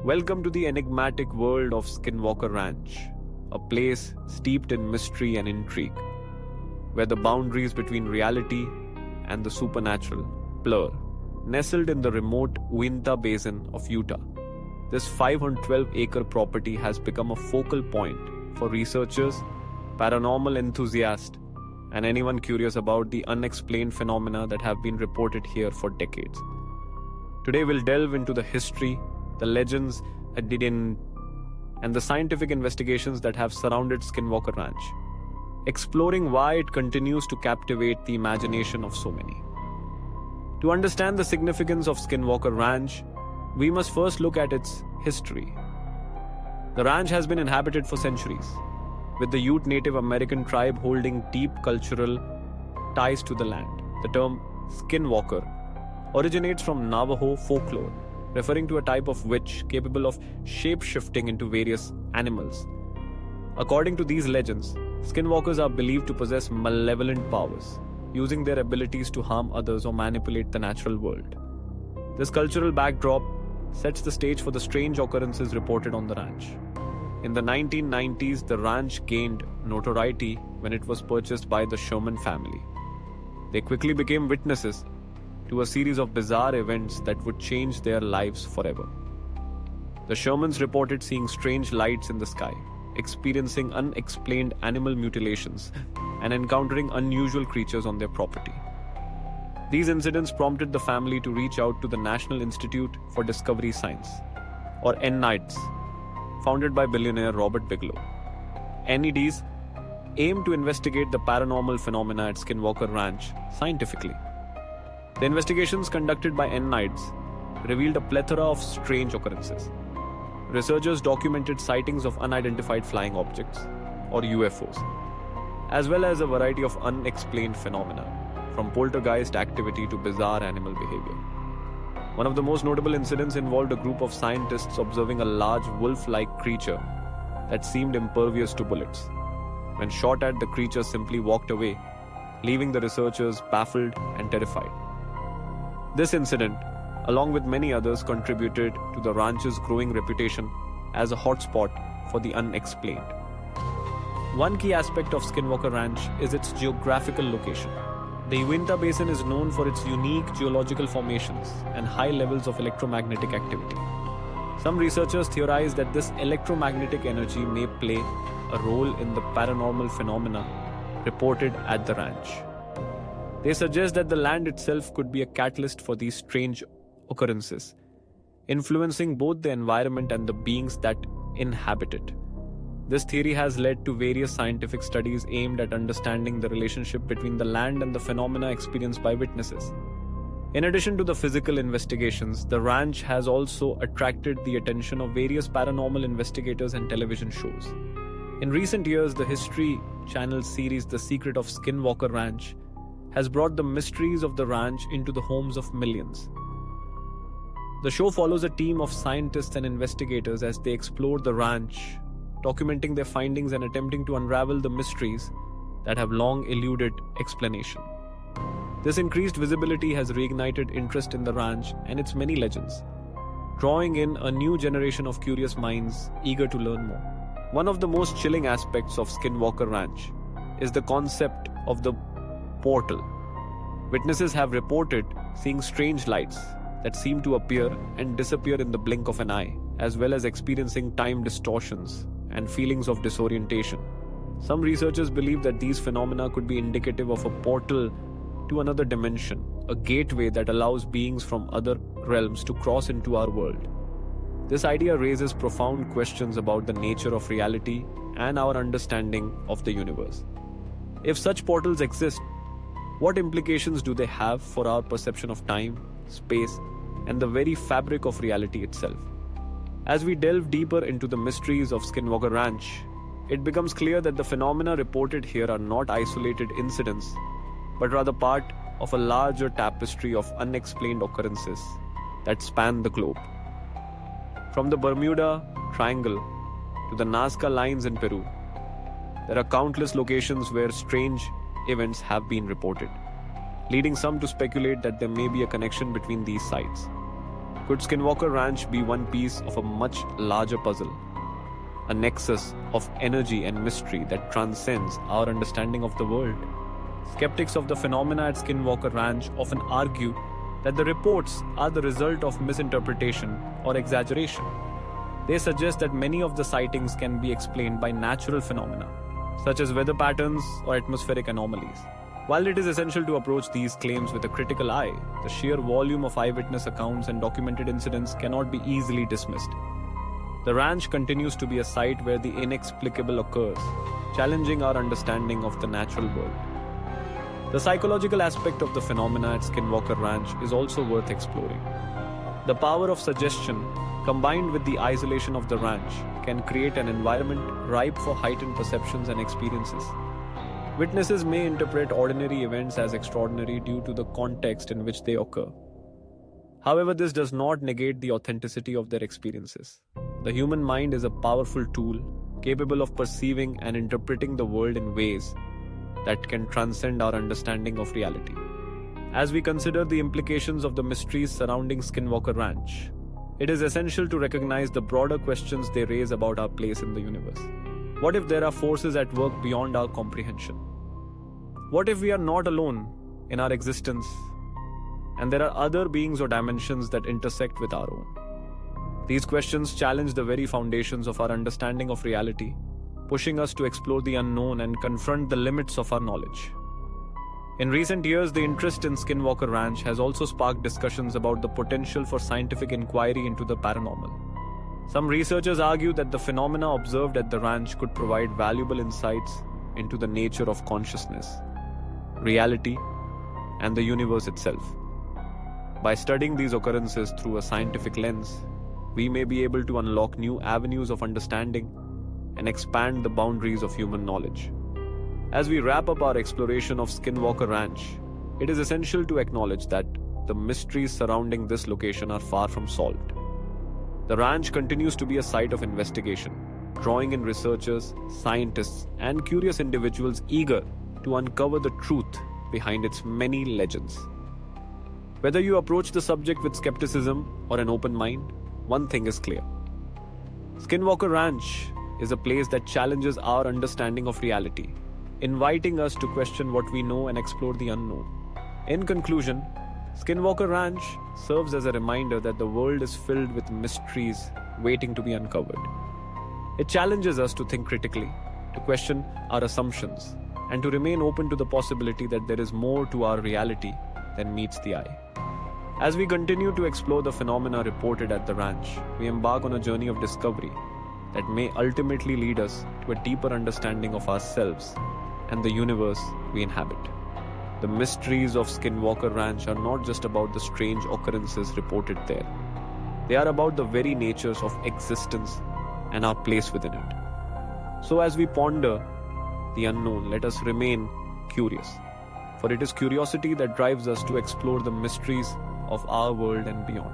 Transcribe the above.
Welcome to the enigmatic world of Skinwalker Ranch, a place steeped in mystery and intrigue, where the boundaries between reality and the supernatural blur. Nestled in the remote Uinta Basin of Utah, this 512-acre property has become a focal point for researchers, paranormal enthusiasts, and anyone curious about the unexplained phenomena that have been reported here for decades. Today we'll delve into the history, the legends, and the scientific investigations that have surrounded Skinwalker Ranch, exploring why it continues to captivate the imagination of so many. To understand the significance of Skinwalker Ranch, we must first look at its history. The ranch has been inhabited for centuries, with the Ute Native American tribe holding deep cultural ties to the land. The term Skinwalker originates from Navajo folklore, referring to a type of witch capable of shape-shifting into various animals. According to these legends, skinwalkers are believed to possess malevolent powers, using their abilities to harm others or manipulate the natural world. This cultural backdrop sets the stage for the strange occurrences reported on the ranch. In the 1990s, the ranch gained notoriety when it was purchased by the Sherman family. They quickly became witnesses to a series of bizarre events that would change their lives forever. The Shermans reported seeing strange lights in the sky, experiencing unexplained animal mutilations, and encountering unusual creatures on their property. These incidents prompted the family to reach out to the National Institute for Discovery Science, or NIDS, founded by billionaire Robert Bigelow. NEDs aim to investigate the paranormal phenomena at Skinwalker Ranch scientifically. The investigations conducted by NIDS revealed a plethora of strange occurrences. Researchers documented sightings of unidentified flying objects, or UFOs, as well as a variety of unexplained phenomena, from poltergeist activity to bizarre animal behavior. One of the most notable incidents involved a group of scientists observing a large wolf-like creature that seemed impervious to bullets. When shot at, the creature simply walked away, leaving the researchers baffled and terrified. This incident, along with many others, contributed to the ranch's growing reputation as a hotspot for the unexplained. One key aspect of Skinwalker Ranch is its geographical location. The Uinta Basin is known for its unique geological formations and high levels of electromagnetic activity. Some researchers theorize that this electromagnetic energy may play a role in the paranormal phenomena reported at the ranch. They suggest that the land itself could be a catalyst for these strange occurrences, influencing both the environment and the beings that inhabit it. This theory has led to various scientific studies aimed at understanding the relationship between the land and the phenomena experienced by witnesses. In addition to the physical investigations, the ranch has also attracted the attention of various paranormal investigators and television shows. In recent years, the History Channel series The Secret of Skinwalker Ranch has brought the mysteries of the ranch into the homes of millions. The show follows a team of scientists and investigators as they explore the ranch, documenting their findings and attempting to unravel the mysteries that have long eluded explanation. This increased visibility has reignited interest in the ranch and its many legends, drawing in a new generation of curious minds eager to learn more. One of the most chilling aspects of Skinwalker Ranch is the concept of the portal. Witnesses have reported seeing strange lights that seem to appear and disappear in the blink of an eye, as well as experiencing time distortions and feelings of disorientation. Some researchers believe that these phenomena could be indicative of a portal to another dimension, a gateway that allows beings from other realms to cross into our world. This idea raises profound questions about the nature of reality and our understanding of the universe. If such portals exist, what implications do they have for our perception of time, space, and the very fabric of reality itself? As we delve deeper into the mysteries of Skinwalker Ranch, it becomes clear that the phenomena reported here are not isolated incidents, but rather part of a larger tapestry of unexplained occurrences that span the globe. From the Bermuda Triangle to the Nazca Lines in Peru, there are countless locations where strange events have been reported, leading some to speculate that there may be a connection between these sites. Could Skinwalker Ranch be one piece of a much larger puzzle? A nexus of energy and mystery that transcends our understanding of the world? Skeptics of the phenomena at Skinwalker Ranch often argue that the reports are the result of misinterpretation or exaggeration. They suggest that many of the sightings can be explained by natural phenomena, such as weather patterns or atmospheric anomalies. While it is essential to approach these claims with a critical eye, the sheer volume of eyewitness accounts and documented incidents cannot be easily dismissed. The ranch continues to be a site where the inexplicable occurs, challenging our understanding of the natural world. The psychological aspect of the phenomena at Skinwalker Ranch is also worth exploring. The power of suggestion, combined with the isolation of the ranch, can create an environment ripe for heightened perceptions and experiences. Witnesses may interpret ordinary events as extraordinary due to the context in which they occur. However, this does not negate the authenticity of their experiences. The human mind is a powerful tool, capable of perceiving and interpreting the world in ways that can transcend our understanding of reality. As we consider the implications of the mysteries surrounding Skinwalker Ranch, it is essential to recognize the broader questions they raise about our place in the universe. What if there are forces at work beyond our comprehension? What if we are not alone in our existence and there are other beings or dimensions that intersect with our own? These questions challenge the very foundations of our understanding of reality, pushing us to explore the unknown and confront the limits of our knowledge. In recent years, the interest in Skinwalker Ranch has also sparked discussions about the potential for scientific inquiry into the paranormal. Some researchers argue that the phenomena observed at the ranch could provide valuable insights into the nature of consciousness, reality, and the universe itself. By studying these occurrences through a scientific lens, we may be able to unlock new avenues of understanding and expand the boundaries of human knowledge. As we wrap up our exploration of Skinwalker Ranch, it is essential to acknowledge that the mysteries surrounding this location are far from solved. The ranch continues to be a site of investigation, drawing in researchers, scientists, and curious individuals eager to uncover the truth behind its many legends. Whether you approach the subject with skepticism or an open mind, one thing is clear. Skinwalker Ranch is a place that challenges our understanding of reality, inviting us to question what we know and explore the unknown. In conclusion, Skinwalker Ranch serves as a reminder that the world is filled with mysteries waiting to be uncovered. It challenges us to think critically, to question our assumptions, and to remain open to the possibility that there is more to our reality than meets the eye. As we continue to explore the phenomena reported at the ranch, we embark on a journey of discovery that may ultimately lead us to a deeper understanding of ourselves and the universe we inhabit. The mysteries of Skinwalker Ranch are not just about the strange occurrences reported there. They are about the very natures of existence and our place within it. So as we ponder the unknown, let us remain curious, for it is curiosity that drives us to explore the mysteries of our world and beyond.